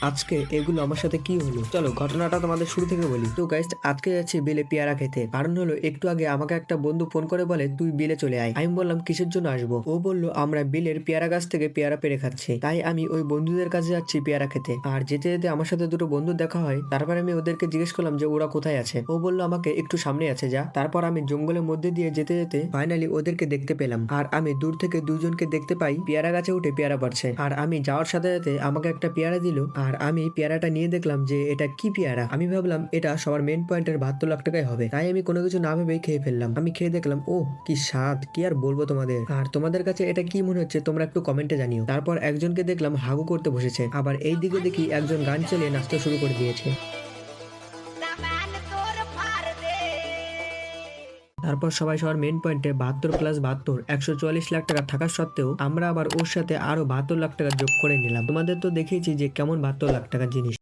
আজকে এগুলো আমার সাথে কি হলো, চলো ঘটনাটা তোমাদের শুরু থেকে বলি। তো গাইস, আজকে যাচ্ছি বিলে পেয়ারা খেতে। কারণ হলো, একটু আগে আমাকে একটা বন্ধু ফোন করে বলে তুই বিলে চলে আয়। আমি বললাম কিসের জন্য আসবো? ও বললো আমরা বিলের পেয়ারা গাছ থেকে পেয়ারা পেরে খাচ্ছি। তাই আমি ওই বন্ধুদের কাছে যাচ্ছি পেয়ারা খেতে। আর যেতে যেতে আমার সাথে দুটো বন্ধু দেখা হয়। তারপর আমি ওদেরকে জিজ্ঞেস করলাম যে ওরা কোথায় আছে। ও বললো আমাকে একটু সামনে আছে যা। তারপর আমি জঙ্গলের মধ্যে দিয়ে যেতে যেতে ফাইনালি ওদেরকে দেখতে পেলাম। আর আমি দূর থেকে দুজনকে দেখতে পাই পেয়ারা গাছে উঠে পেয়ারা পারছে। আর আমি যাওয়ার সাথে সাথে আমাকে একটা পেয়ারা দিল। আর আমি পেয়ারাটা নিয়ে দেখলাম যে এটা কি পেয়ারা। আমি ভাবলাম এটা সবার মেন পয়েন্টের 72 লাখ টাকাই হবে। তাই আমি কোনো কিছু না ভেবেই খেয়ে ফেললাম। আমি খেয়ে দেখলাম ও কি স্বাদ, কি আর বলবো তোমাদের। আর তোমাদের কাছে এটা কি মনে হচ্ছে তোমরা একটু কমেন্টে জানিও। তারপর একজনকে দেখলাম হাগু করতে বসেছে। আবার এই দিকে দেখি একজন গান চালিয়ে নাচতে শুরু করে দিয়েছে। তারপর সবাই সবার মেন পয়েন্টে 72 + 72 144 লাখ টাকা থাকা সত্ত্বেও আমরা আবার ওর সাথে আরো 72 লাখ টাকা যোগ করে নিলাম। তোমাদের তো দেখিয়েছি যে কেমন 72 লাখ টাকার জিনিস।